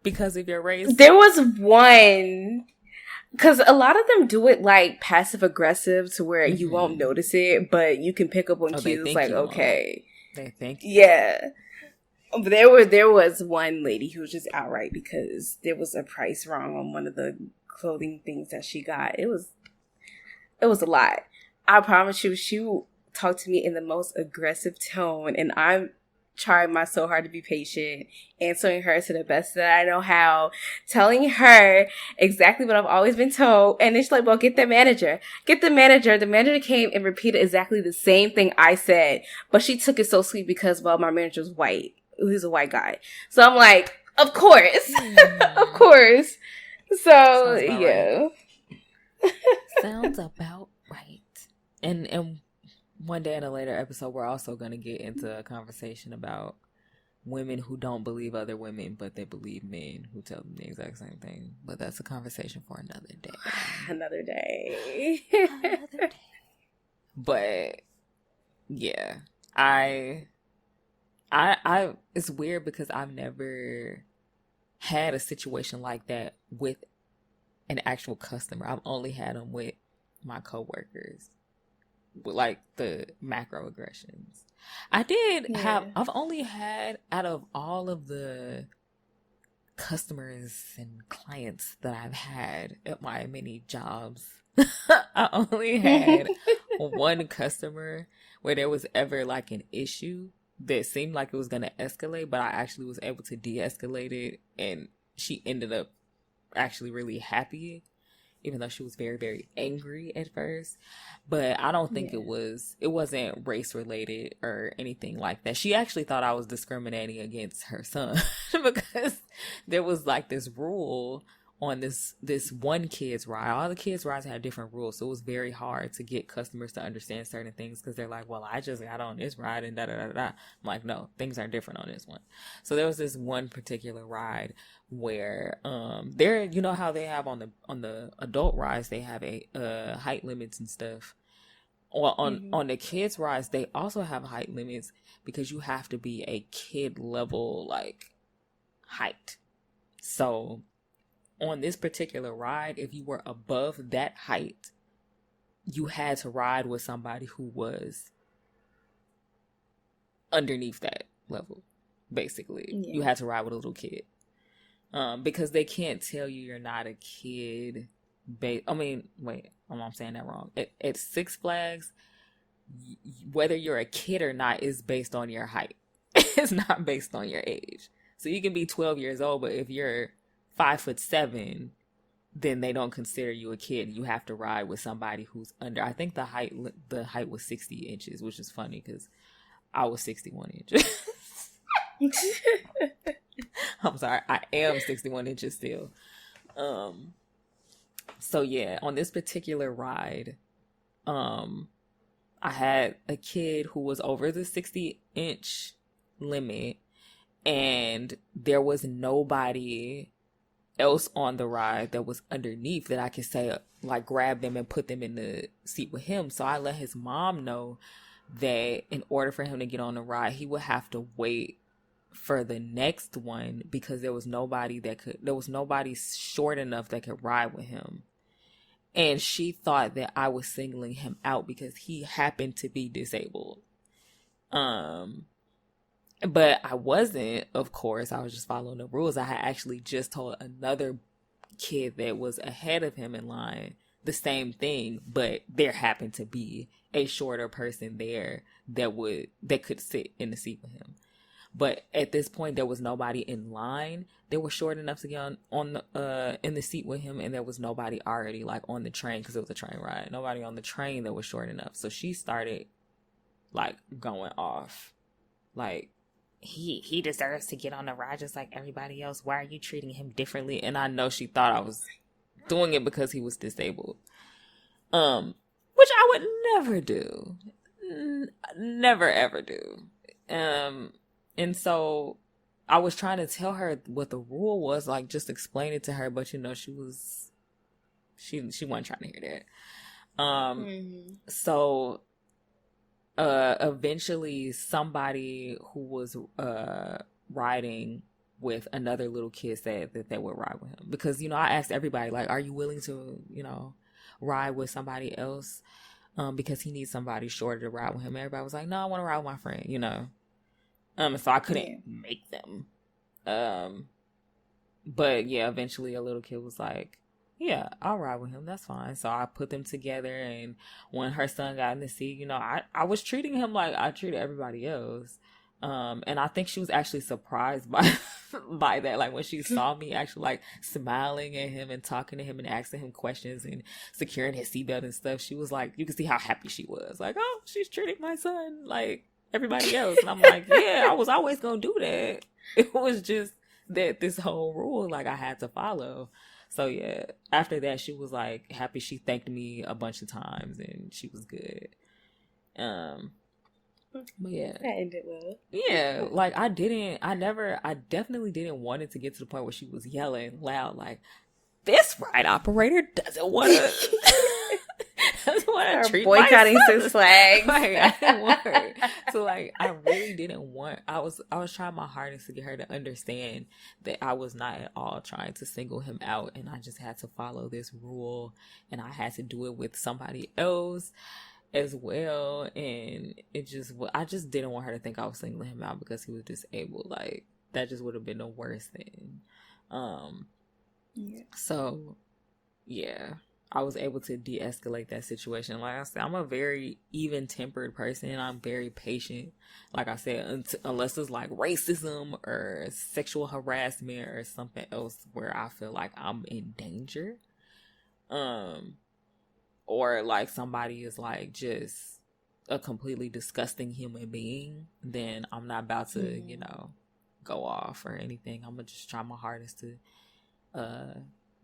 because of your race? There was one, because a lot of them do it like passive aggressive to where you won't notice it, but you can pick up on cues like, okay. They think you. Yeah. But there was one lady who was just outright because there was a price wrong on one of the clothing things that she got. It was a lot. I promise you, she talked to me in the most aggressive tone, and I'm trying my so hard to be patient, answering her to the best that I know how, telling her exactly what I've always been told, and then she's like, well, get the manager. The manager came and repeated exactly the same thing I said, but she took it so sweet because, well, my manager's white. He's a white guy. So I'm like, of course. Of course. So, yeah. Right. Sounds about right. And one day in a later episode, we're also going to get into a conversation about women who don't believe other women, but they believe men who tell them the exact same thing. But that's a conversation for another day. Another day. But, yeah. It's weird because I've never had a situation like that with an actual customer. I've only had them with my coworkers, with like the macroaggressions. I've only had, out of all of the customers and clients that I've had at my many jobs, I only had one customer where there was ever like an issue that seemed like it was going to escalate, but I actually was able to de-escalate it, and she ended up actually really happy, even though she was very, very angry at first. But I don't think it wasn't race related or anything like that. She actually thought I was discriminating against her son because there was like this rule on this one kid's ride. All the kids' rides had different rules, so it was very hard to get customers to understand certain things because they're like, well, I just got on this ride and da-da-da-da. I'm like, no, things are different on this one. So there was this one particular ride where there, you know how they have on the adult rides, they have a height limits and stuff. Or on the kids' rides, they also have height limits because you have to be a kid level like height. So on this particular ride, if you were above that height, you had to ride with somebody who was underneath that level, basically. Yeah. You had to ride with a little kid. Because they can't tell you you're not a kid. I'm saying that wrong. At Six Flags, whether you're a kid or not is based on your height. It's not based on your age. So you can be 12 years old, but if you're 5'7", then they don't consider you a kid. You have to ride with somebody who's under. I think the height was 60 inches, which is funny because I was 61 inches. I'm sorry, I am 61 inches still. So yeah, on this particular ride, I had a kid who was over the 60-inch limit, and there was nobody else on the ride that was underneath that I could say, like, grab them and put them in the seat with him. So I let his mom know that in order for him to get on the ride, he would have to wait for the next one because there was nobody short enough that could ride with him. And she thought that I was singling him out because he happened to be disabled. But I wasn't, of course. I was just following the rules. I had actually just told another kid that was ahead of him in line the same thing, but there happened to be a shorter person there that could sit in the seat with him. But at this point, there was nobody in line. They were short enough to get on the in the seat with him, and there was nobody already like on the train because it was a train ride. Nobody on the train that was short enough. So she started like going off, like he deserves to get on the ride just like everybody else. Why are you treating him differently? And I know she thought I was doing it because he was disabled, which I would never do, never ever do. And so I was trying to tell her what the rule was, like just explain it to her, but you know she wasn't trying to hear that. So eventually somebody who was riding with another little kid said that they would ride with him, because you know I asked everybody, like, are you willing to, you know, ride with somebody else, because he needs somebody shorter to ride with him. Everybody was like, no, I want to ride with my friend, you know. So I couldn't make them. But yeah, eventually a little kid was like, yeah, I'll ride with him, that's fine. So I put them together, and when her son got in the seat, you know, I was treating him like I treated everybody else. And I think she was actually surprised by that. Like when she saw me actually like smiling at him and talking to him and asking him questions and securing his seatbelt and stuff, she was like, you could see how happy she was. Like, oh, she's treating my son like everybody else. And I'm like, yeah, I was always gonna do that. It was just that this whole rule, like, I had to follow. So yeah, after that, she was like happy. She thanked me a bunch of times, and she was good. But yeah, that ended well. Yeah, like I definitely didn't want it to get to the point where she was yelling loud, like, this ride operator doesn't want to treat boycotting my son. Six Flags. Like, I didn't want her. So like, I really didn't want. I was trying my hardest to get her to understand that I was not at all trying to single him out, and I just had to follow this rule, and I had to do it with somebody else as well. And I just didn't want her to think I was singling him out because he was disabled. Like, that just would have been the worst thing. So yeah, I was able to de-escalate that situation. Like I said, I'm a very even-tempered person. I'm very patient. Like I said, unless it's like racism or sexual harassment or something else where I feel like I'm in danger, or like somebody is like just a completely disgusting human being, then I'm not about to, you know, go off or anything. I'm gonna just try my hardest to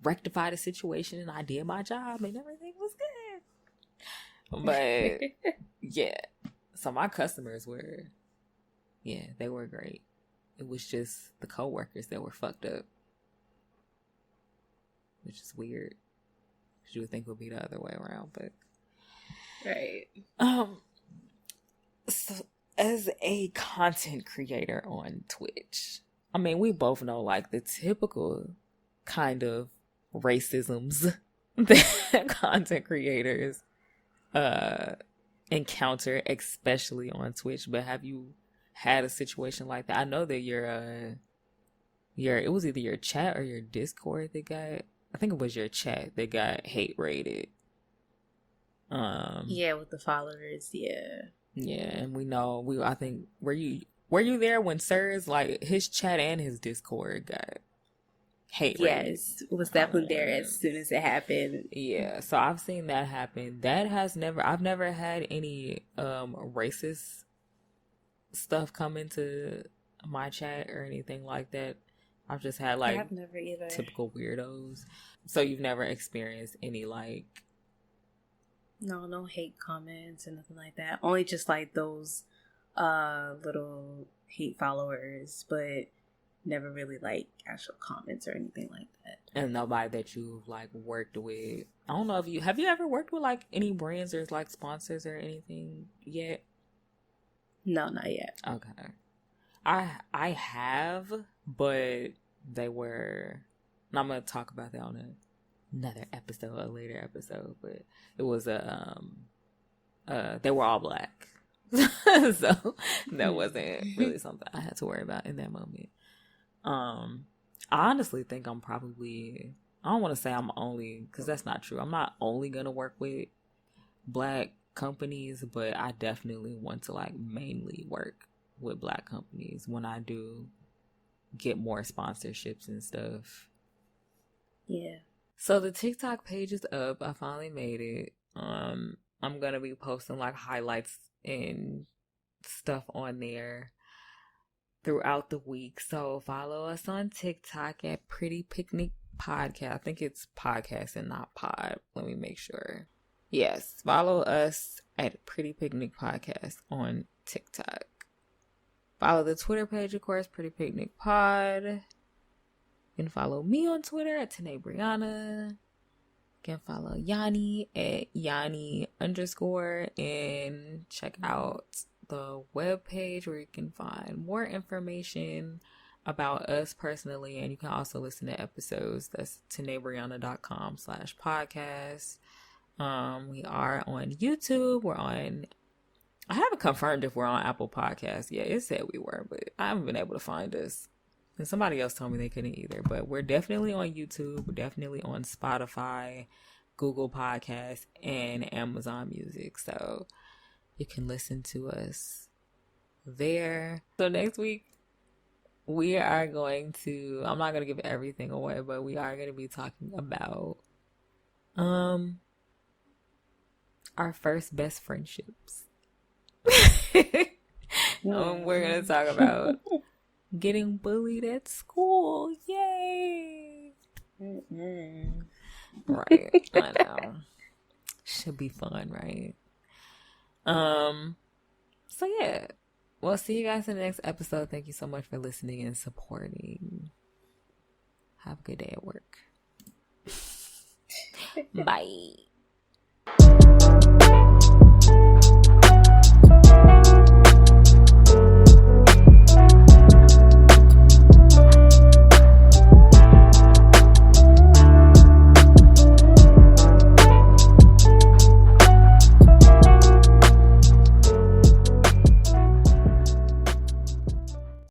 rectify the situation, and I did my job and everything was good. But yeah, so my customers were, they were great. It was just the coworkers that were fucked up, which is weird. You would think it would be the other way around, but right. So as a content creator on Twitch, I mean, we both know like the typical kind of racisms that content creators encounter, especially on Twitch. But have you had a situation like that? I know that your it was either your chat or your Discord that got, I think it was your chat that got hate rated. Yeah, with the followers, yeah. Yeah, and we know, I think, were you there when Sir's, like, his chat and his Discord got hate rated? Yes, it was definitely there as soon as it happened. Yeah, so I've seen that happen. I've never had any racist stuff come into my chat or anything like that. I've just had like I've never either. Typical weirdos. So you've never experienced any like no hate comments or nothing like that. Only just like those little hate followers, but never really like actual comments or anything like that. And nobody that you've like worked with. I don't know if have you ever worked with like any brands or like sponsors or anything yet? No, not yet. Okay. I have, but they were, and I'm gonna talk about that on another episode, a later episode, but it was they were all black. So that wasn't really something I had to worry about in that moment. I honestly think I'm probably, I don't want to say I'm only, because that's not true. I'm not only gonna work with black companies, but I definitely want to like mainly work with Black companies when I do get more sponsorships and stuff. Yeah. So the TikTok page is up. I finally made it. I'm gonna be posting like highlights and stuff on there throughout the week. So follow us on TikTok at Pretty Picnic Podcast. I think it's podcast and not pod. Let me make sure. Yes, follow us at Pretty Picnic Podcast on TikTok. Follow the Twitter page, of course, Pretty Picnic Pod. You can follow me on Twitter at Tanae Brianna. You can follow Yahni at Yahni_, and check out the webpage where you can find more information about us personally, and you can also listen to episodes. That's tanaebrianna.com/podcast. We are on YouTube. I haven't confirmed if we're on Apple Podcasts yet. It said we were, but I haven't been able to find us. And somebody else told me they couldn't either. But we're definitely on YouTube. We're definitely on Spotify, Google Podcasts, and Amazon Music. So you can listen to us there. So next week, we are going to, I'm not going to give everything away, but we are going to be talking about our first best friendships. We're going to talk about getting bullied at school. Yay! Right. I know. Should be fun, right? So yeah. We'll see you guys in the next episode. Thank you so much for listening and supporting. Have a good day at work. Bye.